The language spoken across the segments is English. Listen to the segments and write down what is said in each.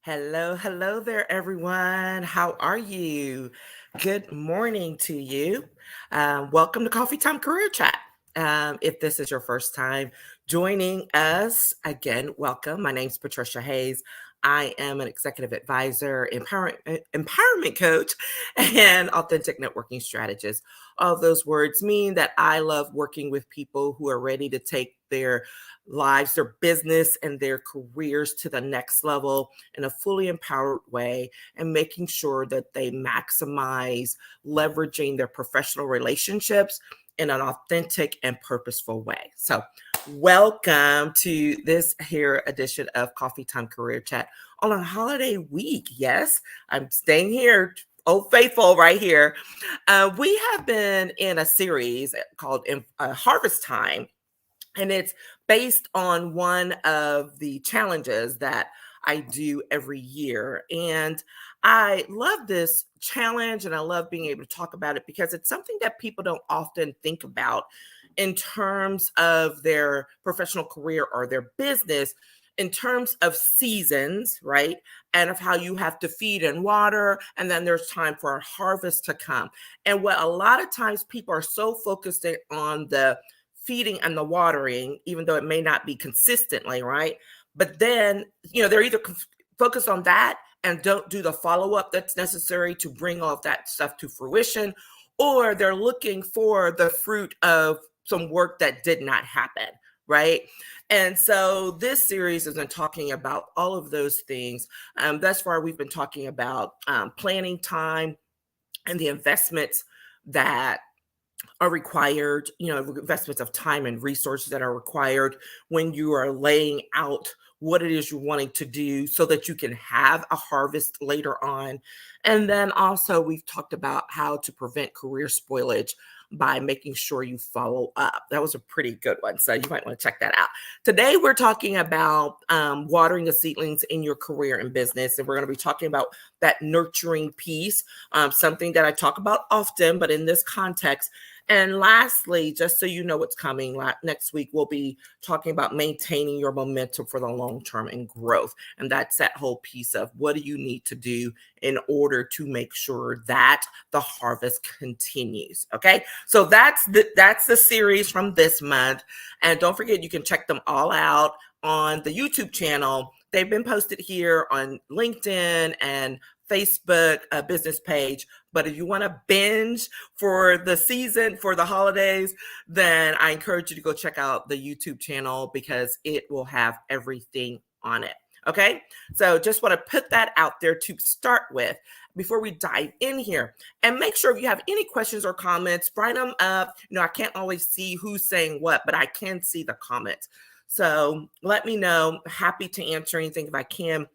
Hello, hello there, everyone. How are you? Good morning to you. Welcome to Coffee Time Career Chat. If this is your first time joining us, again, welcome. My name's Patricia Hayes. I am an executive advisor, empowerment coach, and authentic networking strategist. All those words mean that I love working with people who are ready to take their lives, their business, and their careers to the next level in a fully empowered way and making sure that they maximize leveraging their professional relationships in an authentic and purposeful way. So, welcome to this here edition of Coffee Time Career Chat on a holiday week. Yes, I'm staying here. Oh, faithful, right here. We have been in a series called Harvest Time, and it's based on one of the challenges that I do every year. And I love this challenge and I love being able to talk about it because it's something that people don't often think about in terms of their professional career or their business, in terms of seasons, right? And of how you have to feed and water. And then there's time for a harvest to come. And what a lot of times people are so focused on the feeding and the watering, even though it may not be consistently, right? But then, they're either focused on that and don't do the follow up that's necessary to bring all of that stuff to fruition, or they're looking for the fruit of some work that did not happen, right? And so this series has been talking about all of those things. Thus far, we've been talking about planning time and the investments that are required, investments of time and resources that are required when you are laying out what it is you're wanting to do so that you can have a harvest later on. And then also we've talked about how to prevent career spoilage by making sure you follow up. That was a pretty good one. So you might want to check that out. Today, we're talking about watering the seedlings in your career and business. And we're going to be talking about that nurturing piece, something that I talk about often, but in this context. And lastly, just so you know what's coming, next week, we'll be talking about maintaining your momentum for the long term and growth. And that's that whole piece of what do you need to do in order to make sure that the harvest continues. Okay, so that's the series from this month. And don't forget, you can check them all out on the YouTube channel. They've been posted here on LinkedIn and Facebook business page. But if you want to binge for the season, for the holidays, then I encourage you to go check out the YouTube channel because it will have everything on it. Okay, so just want to put that out there to start with before we dive in here. And make sure if you have any questions or comments, write them up. I can't always see who's saying what, but I can see the comments. So let me know. Happy to answer anything if I can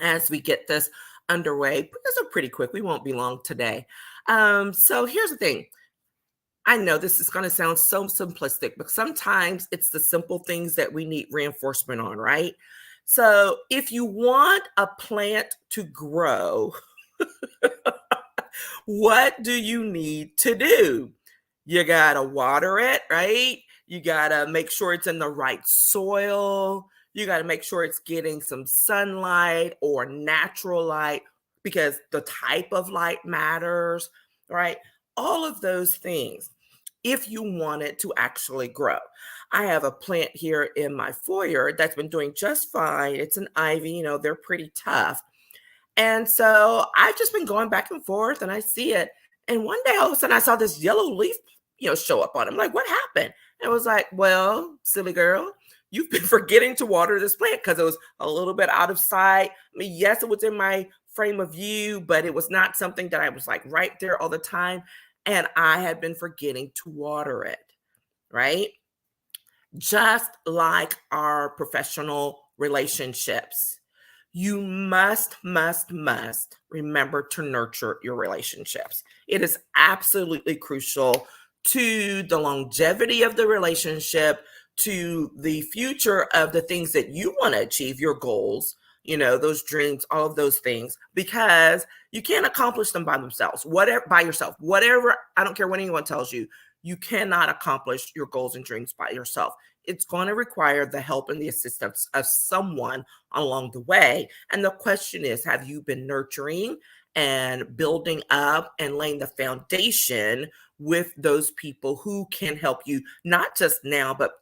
as we get this underway. These are pretty quick. We won't be long today. So here's the thing. I know this is going to sound so simplistic, but sometimes it's the simple things that we need reinforcement on, right? So if you want a plant to grow, what do you need to do? You got to water it, right? You got to make sure it's in the right soil. You got to make sure it's getting some sunlight or natural light because the type of light matters, right? All of those things if you want it to actually grow. I have a plant here in my foyer that's been doing just fine. It's an ivy, they're pretty tough. And so I've just been going back and forth and I see it. And one day all of a sudden I saw this yellow leaf, show up on it. I'm like, what happened? And I was like, well, silly girl, you've been forgetting to water this plant because it was a little bit out of sight. I mean, yes, it was in my frame of view, but it was not something that I was like right there all the time. And I had been forgetting to water it, right? Just like our professional relationships, you must remember to nurture your relationships. It is absolutely crucial to the longevity of the relationship, to the future of the things that you want to achieve, your goals, those dreams, all of those things, because you can't accomplish them by yourself. Whatever, I don't care what anyone tells you, you cannot accomplish your goals and dreams by yourself. it's going to require the help and the assistance of someone along the way. And the question is, have you been nurturing and building up and laying the foundation with those people who can help you, not just now, but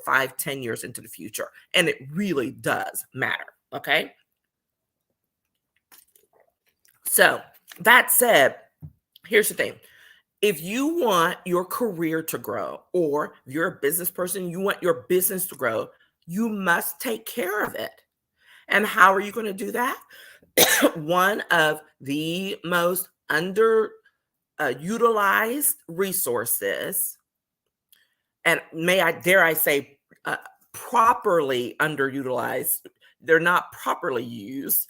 5, 10 years into the future? And it really does matter. Okay. So that said, here's the thing. If you want your career to grow, or if you're a business person, you want your business to grow, you must take care of it. And how are you going to do that? One of the most utilized resources, and dare I say, properly underutilized, they're not properly used,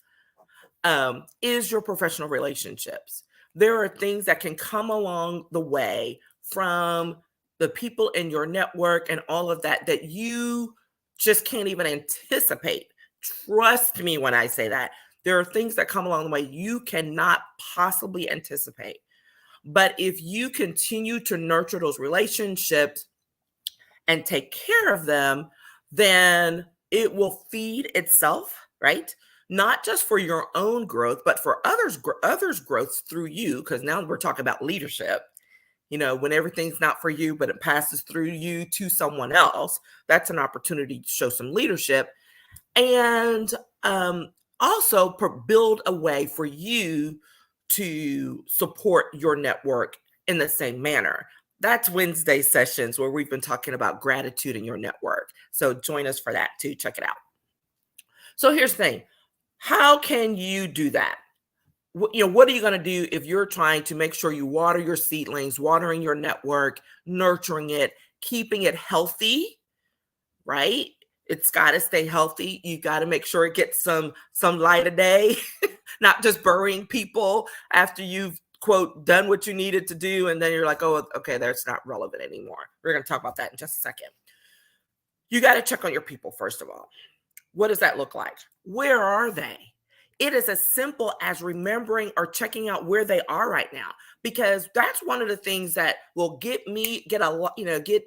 is your professional relationships. There are things that can come along the way from the people in your network and all of that that you just can't even anticipate. Trust me when I say that. There are things that come along the way you cannot possibly anticipate. But if you continue to nurture those relationships and take care of them, then it will feed itself, right? Not just for your own growth, but for others' growth through you. Because now we're talking about leadership. When everything's not for you, but it passes through you to someone else, that's an opportunity to show some leadership. And also build a way for you to support your network in the same manner. That's Wednesday sessions where we've been talking about gratitude in your network. So join us for that too. Check it out. So here's the thing. How can you do that? What are you going to do if you're trying to make sure you water your seedlings, watering your network, nurturing it, keeping it healthy, right? It's got to stay healthy. You got to make sure it gets some light of day, not just burying people after you've, quote, done what you needed to do. And then you're like, oh, okay, that's not relevant anymore. We're going to talk about that in just a second. You got to check on your people, first of all. What does that look like? Where are they? It is as simple as remembering or checking out where they are right now, because that's one of the things that will get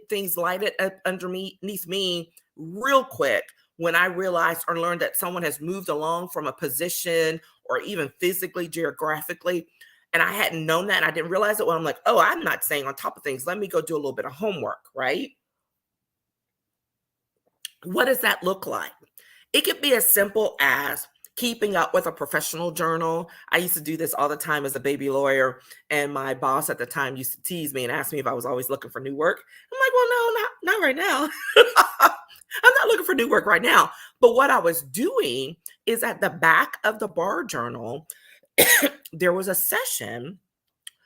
things lighted up underneath me real quick when I realize or learn that someone has moved along from a position or even physically, geographically, and I hadn't known that and I didn't realize it. Well, I'm like, oh, I'm not staying on top of things. Let me go do a little bit of homework, right? What does that look like? It could be as simple as keeping up with a professional journal. I used to do this all the time as a baby lawyer, and my boss at the time used to tease me and ask me if I was always looking for new work. I'm like, well, no, not right now. I'm not looking for new work right now. But what I was doing is at the back of the bar journal, there was a section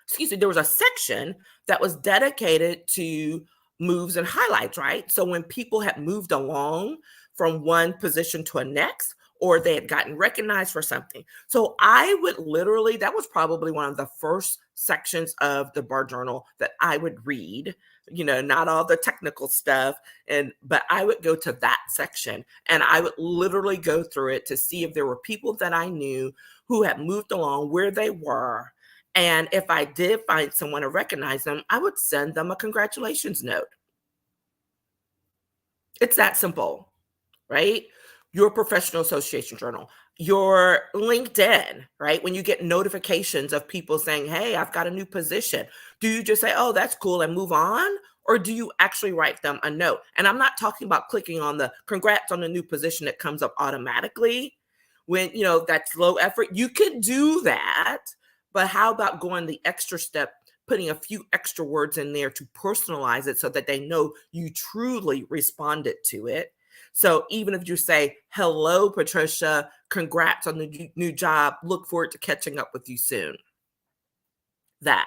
that was dedicated to moves and highlights, right? So when people had moved along from one position to a next, or they had gotten recognized for something. So I would literally, that was probably one of the first sections of the bar journal that I would read, not all the technical stuff. But I would go to that section and I would literally go through it to see if there were people that I knew who had moved along, where they were. And if I did find someone to recognize them, I would send them a congratulations note. It's that simple, right? Your professional association journal, your LinkedIn, right? When you get notifications of people saying, hey, I've got a new position, do you just say, oh, that's cool, and move on? Or do you actually write them a note? And I'm not talking about clicking on the congrats on the new position that comes up automatically when, that's low effort. You could do that, but how about going the extra step, putting a few extra words in there to personalize it so that they know you truly responded to it? So even if you say, hello, Patricia, congrats on the new job, look forward to catching up with you soon. That's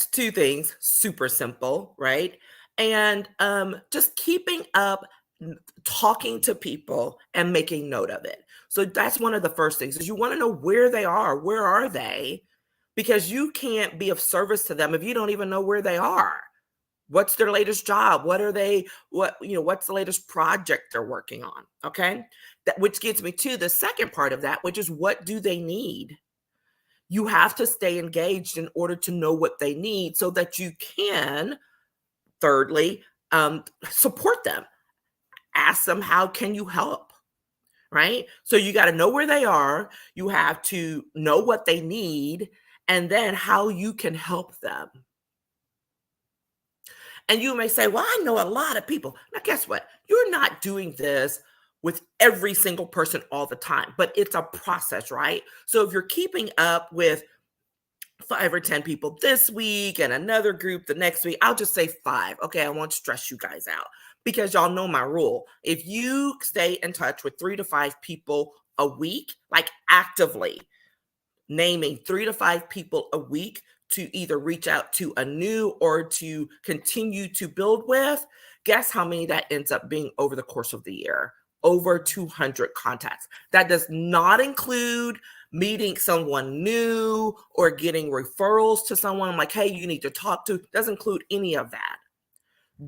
two things, super simple, right? And just keeping up, talking to people and making note of it. So that's one of the first things, is you want to know where they are. Where are they? Because you can't be of service to them if you don't even know where they are. What's their latest job? What's the latest project they're working on? Okay. Which gets me to the second part of that, which is, what do they need? You have to stay engaged in order to know what they need so that you can, thirdly, Support them. Ask them, how can you help? Right? So you got to know where they are. You have to know what they need, and then how you can help them. And you may say, well, I know a lot of people. Now, guess what? You're not doing this with every single person all the time, but it's a process, right? So if you're keeping up with 5 or 10 people this week and another group the next week, I'll just say 5. Okay, I won't stress you guys out because y'all know my rule. If you stay in touch with 3 to 5 people a week, like actively naming 3 to 5 people a week to either reach out to anew or to continue to build with, guess how many that ends up being over the course of the year? Over 200 contacts. That does not include meeting someone new or getting referrals to someone like, hey, you need to talk to. Doesn't include any of that.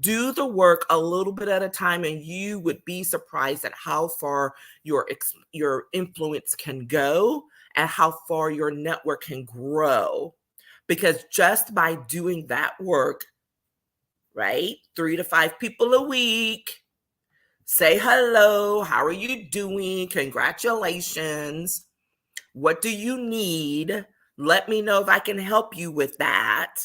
Do the work a little bit at a time, and you would be surprised at how far your influence can go and how far your network can grow. Because just by doing that work, right, 3 to 5 people a week, say hello, how are you doing? Congratulations. What do you need? Let me know if I can help you with that.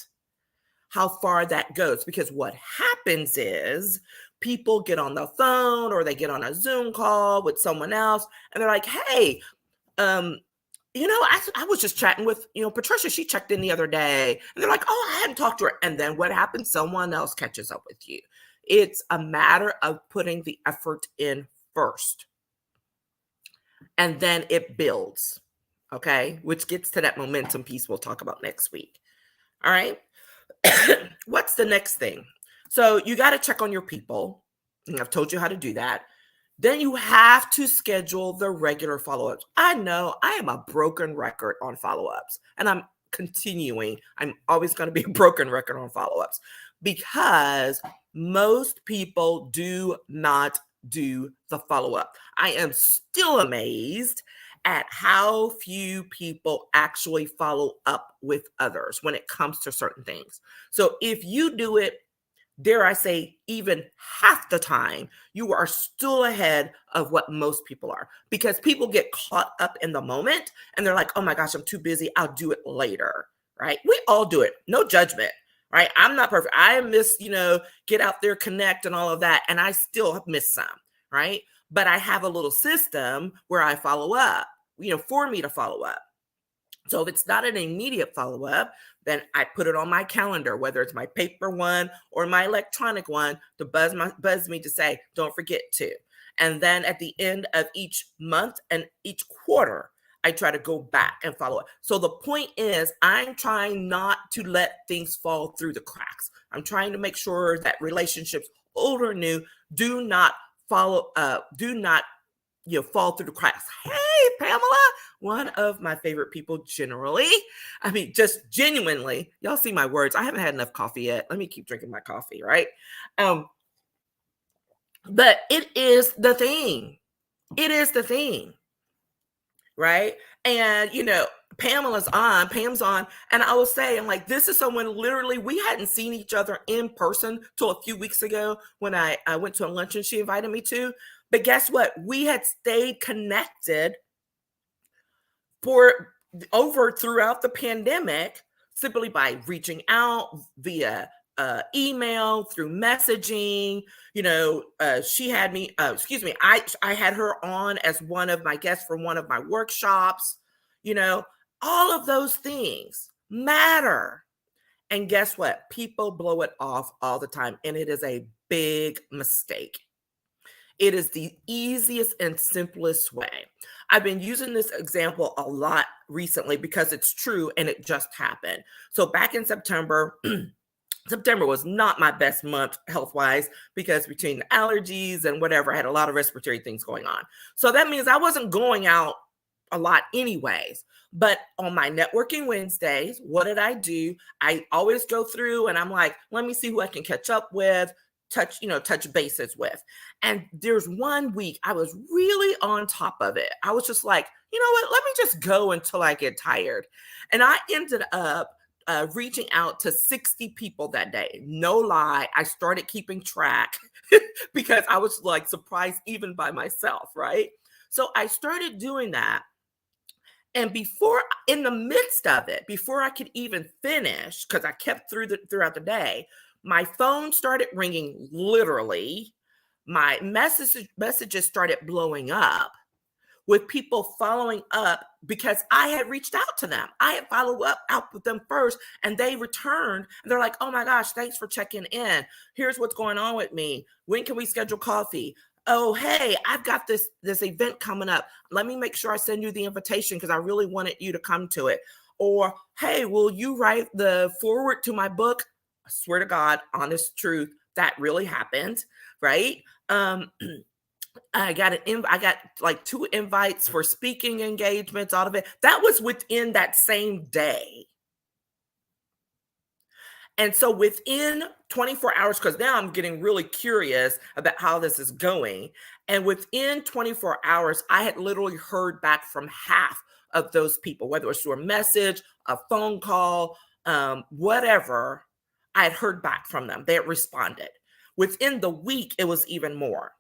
How far that goes. Because what happens is people get on the phone or they get on a Zoom call with someone else and they're like, hey, I was just chatting with, Patricia, she checked in the other day. And they're like, oh, I hadn't talked to her. And then what happens? Someone else catches up with you. It's a matter of putting the effort in first. And then it builds. Okay. Which gets to that momentum piece we'll talk about next week. All right. What's the next thing? So you got to check on your people. And I've told you how to do that. Then you have to schedule the regular follow-ups. I know I am a broken record on follow-ups, and I'm continuing. I'm always going to be a broken record on follow-ups because most people do not do the follow-up. I am still amazed at how few people actually follow up with others when it comes to certain things. So if you do it, dare I say, even half the time, you are still ahead of what most people are, because people get caught up in the moment and they're like, oh my gosh, I'm too busy. I'll do it later, right? We all do it. No judgment, right? I'm not perfect. I miss, get out there, connect and all of that. And I still miss some, right? But I have a little system where I follow up, for me to follow up. So if it's not an immediate follow-up, then I put it on my calendar, whether it's my paper one or my electronic one, to buzz me to say, don't forget to. And then at the end of each month and each quarter, I try to go back and follow up. So the point is, I'm trying not to let things fall through the cracks. I'm trying to make sure that relationships, old or new, do not follow up, do not fall through the cracks. Hey, Pamela, one of my favorite people generally. I mean, just genuinely, y'all see my words. I haven't had enough coffee yet. Let me keep drinking my coffee, right? But it is the thing. It is the thing, right? And, Pam's on. And I will say, I'm like, this is someone literally, we hadn't seen each other in person till a few weeks ago when I went to a luncheon she invited me to. But guess what? We had stayed connected throughout the pandemic simply by reaching out via email, through messaging. She had me, I had her on as one of my guests for one of my workshops. All of those things matter. And guess what? People blow it off all the time, and it is a big mistake. It is the easiest and simplest way. I've been using this example a lot recently because it's true and it just happened. So back in September, September was not my best month health-wise because between the allergies and whatever, I had a lot of respiratory things going on. So that means I wasn't going out a lot anyways. But on my networking Wednesdays, what did I do? I always go through and I'm like, let me see who I can catch up with, touch bases with. And there's one week I was really on top of it. I was just like, you know what? Let me just go until I get tired. And I ended up reaching out to 60 people that day. No lie, I started keeping track because I was like surprised even by myself, right? So I started doing that. And in the midst of it, before I could even finish, because I kept throughout the day, my phone started ringing literally. My messages started blowing up with people following up because I had reached out to them. I had followed up out with them first and they returned and they're like, "Oh my gosh, thanks for checking in. Here's what's going on with me. When can we schedule coffee? Oh, hey, I've got this event coming up. Let me make sure I send you the invitation because I really wanted you to come to it." Or, "Hey, will you write the forward to my book?" I swear to God, honest truth, that really happened, right? I got like 2 invites for speaking engagements, all of it. That was within that same day. And so within 24 hours, because now I'm getting really curious about how this is going. And within 24 hours, I had literally heard back from half of those people, whether it was through a message, a phone call, whatever. I had heard back from them. They had responded. Within the week, it was even more.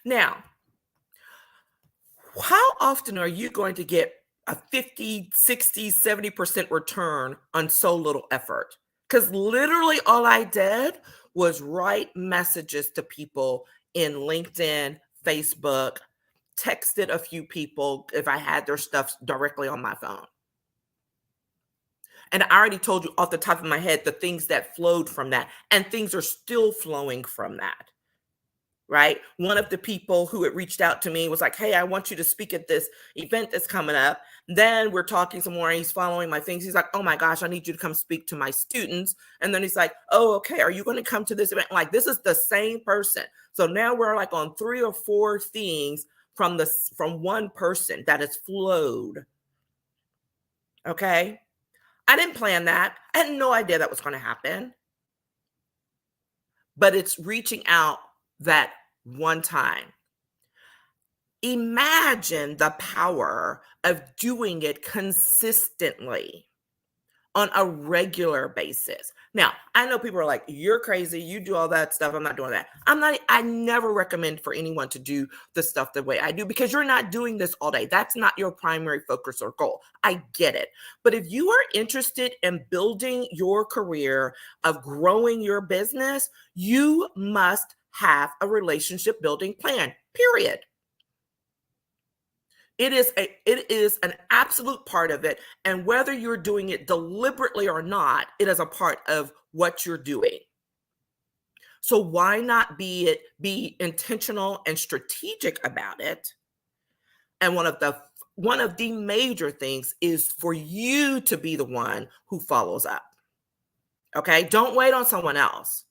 Now, how often are you going to get a 50, 60, 70% return on so little effort? Because literally all I did was write messages to people in LinkedIn, Facebook, texted a few people if I had their stuff directly on my phone. And I already told you off the top of my head the things that flowed from that, and things are still flowing from that. Right? One of the people who had reached out to me was like, "Hey, I want you to speak at this event that's coming up." Then we're talking some more and he's following my things. He's like, "Oh my gosh, I need you to come speak to my students." And then he's like, "Oh, okay. Are you going to come to this event?" Like, this is the same person. So now we're like on 3 or 4 things from one person that has flowed. Okay. I didn't plan that. I had no idea that was going to happen, but it's reaching out that one time. Imagine the power of doing it consistently on a regular basis. Now, I know people are like, "You're crazy. You do all that stuff. I'm not doing that." I never recommend for anyone to do the stuff the way I do because you're not doing this all day. That's not your primary focus or goal. I get it. But if you are interested in building your career, of growing your business, you must have a relationship building plan, period. It is an absolute part of it, and whether you're doing it deliberately or not, it is a part of what you're doing. So why not be intentional and strategic about it? And one of the major things is for you to be the one who follows up. Okay? Don't wait on someone else.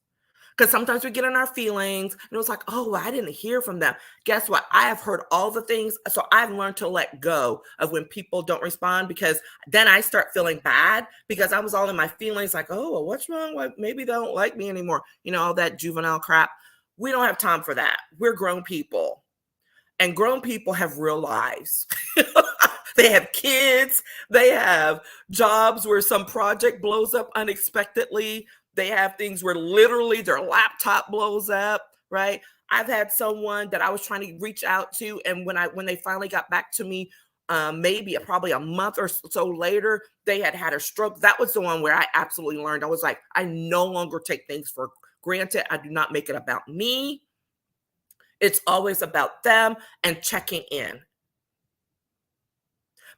Because sometimes we get in our feelings and it was like, "Oh, well, I didn't hear from them." Guess what? I have heard all the things. So I've learned to let go of when people don't respond because then I start feeling bad because I was all in my feelings like, "Oh, well, what's wrong? What, maybe they don't like me anymore." All that juvenile crap. We don't have time for that. We're grown people. And grown people have real lives. They have kids. They have jobs where some project blows up unexpectedly. They have things where literally their laptop blows up, right? I've had someone that I was trying to reach out to, and when they finally got back to me, maybe probably a month or so later, they had a stroke. That was the one where I absolutely learned. I was like, I no longer take things for granted. I do not make it about me. It's always about them and checking in.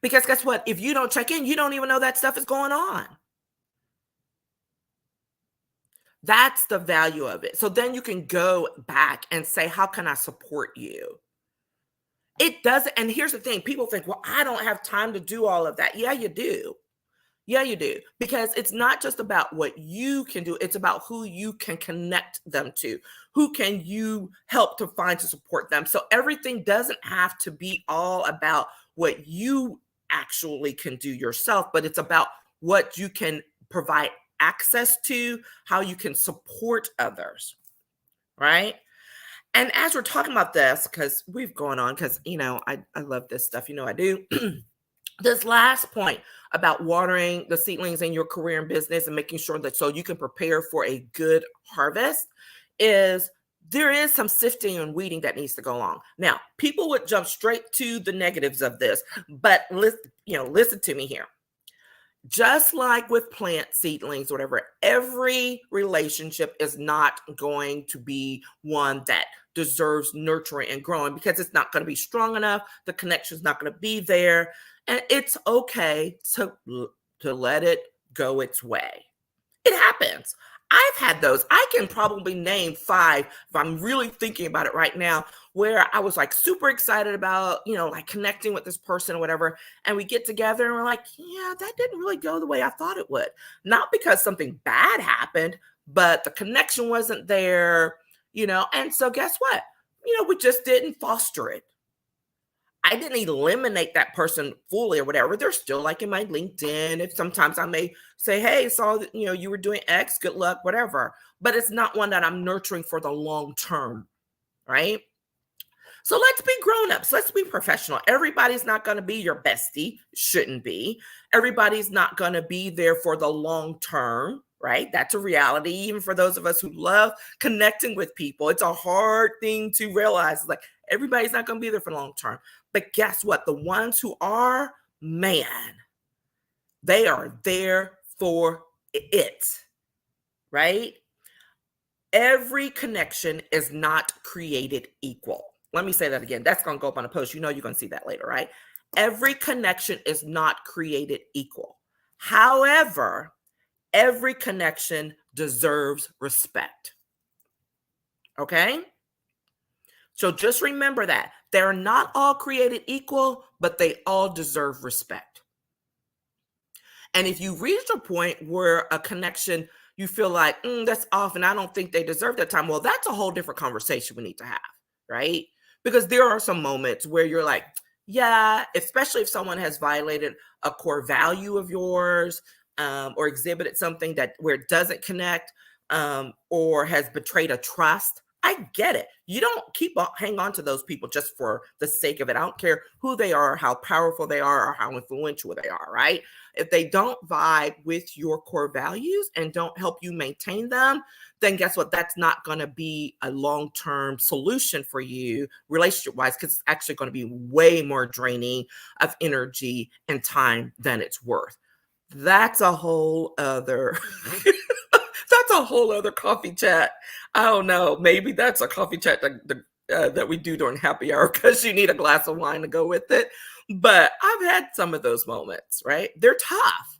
Because guess what? If you don't check in, you don't even know that stuff is going on. That's the value of it. So then you can go back and say, "How can I support you?" It doesn't. And here's the thing, people think, "Well, I don't have time to do all of that." Yeah, you do. Yeah, you do. Because it's not just about what you can do, it's about who you can connect them to. Who can you help to find to support them? So everything doesn't have to be all about what you actually can do yourself, but it's about what you can provide access to, how you can support others, right? And as we're talking about this, because we've gone on, because I love this stuff, I do. This last point about watering the seedlings in your career and business and making sure that so you can prepare for a good harvest is there is some sifting and weeding that needs to go on. Now, people would jump straight to the negatives of this, but listen to me here. Just like with plant seedlings, whatever, every relationship is not going to be one that deserves nurturing and growing because it's not going to be strong enough. The connection's not going to be there. And it's okay to let it go its way. It happens. I've had those. I can probably name 5 if I'm really thinking about it right now, where I was like super excited about, like connecting with this person or whatever. And we get together and we're like, yeah, that didn't really go the way I thought it would. Not because something bad happened, but the connection wasn't there, And so guess what? We just didn't foster it. I didn't eliminate that person fully or whatever. They're still like in my LinkedIn. If sometimes I may say, hey, saw that, you were doing X, good luck, whatever. But it's not one that I'm nurturing for the long term, right? So let's be grown-ups. Let's be professional. Everybody's not going to be your bestie. Shouldn't be. Everybody's not going to be there for the long term, right? That's a reality. Even for those of us who love connecting with people, it's a hard thing to realize. Like everybody's not going to be there for the long term. But guess what? The ones who are, man, they are there for it, right? Every connection is not created equal. Let me say that again. That's going to go up on a post. You're going to see that later, right? Every connection is not created equal. However, every connection deserves respect. Okay? So just remember that. They're not all created equal, but they all deserve respect. And if you reach a point where a connection, you feel like, that's off and I don't think they deserve that time, well, that's a whole different conversation we need to have, right? Because there are some moments where you're like, yeah, especially if someone has violated a core value of yours or exhibited something where it doesn't connect or has betrayed a trust. I get it. You don't hang on to those people just for the sake of it. I don't care who they are, how powerful they are, or how influential they are, right? If they don't vibe with your core values and don't help you maintain them, then guess what? That's not going to be a long-term solution for you relationship-wise, because it's actually going to be way more draining of energy and time than it's worth. That's a whole other coffee chat. I don't know. Maybe that's a coffee chat that we do during happy hour because you need a glass of wine to go with it. But I've had some of those moments, right? They're tough.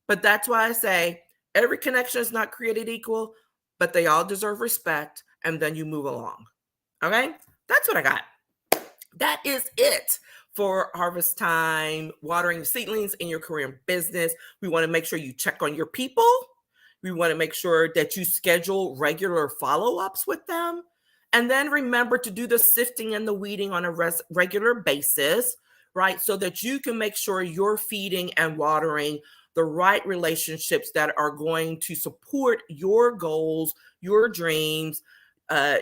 But that's why I say every connection is not created equal, but they all deserve respect. And then you move along. Okay? That's what I got. That is it for harvest time, watering seedlings in your career and business. We want to make sure you check on your people. We want to make sure that you schedule regular follow-ups with them. And then remember to do the sifting and the weeding on a regular basis, right? So that you can make sure you're feeding and watering the right relationships that are going to support your goals, your dreams,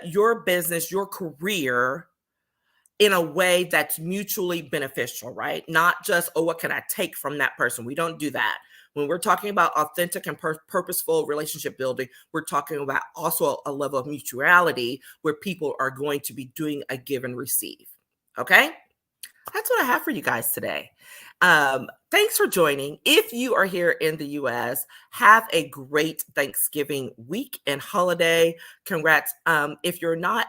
your business, your career in a way that's mutually beneficial, right? Not just, oh, what can I take from that person? We don't do that. When we're talking about authentic and purposeful relationship building, we're talking about also a level of mutuality where people are going to be doing a give and receive. Okay? That's what I have for you guys today. Thanks for joining. If you are here in the US, have a great Thanksgiving week and holiday. Congrats. If you're not,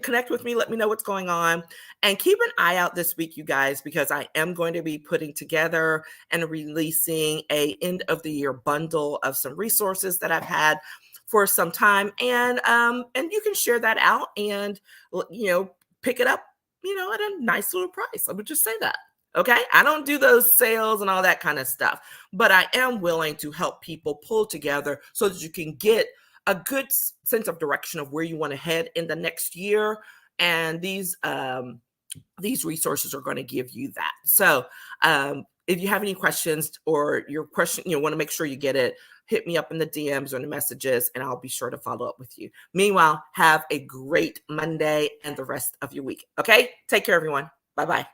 connect with me, let me know what's going on, and keep an eye out this week, you guys, because I am going to be putting together and releasing a end of the year bundle of some resources that I've had for some time, and you can share that out and pick it up at a nice little price. I would just say that. Okay. I don't do those sales and all that kind of stuff, but I am willing to help people pull together so that you can get a good sense of direction of where you want to head in the next year. And these resources are going to give you that. So if you have any questions or your question, want to make sure you get it, hit me up in the DMs or the messages, and I'll be sure to follow up with you. Meanwhile, have a great Monday and the rest of your week. Okay? Take care, everyone. Bye-bye.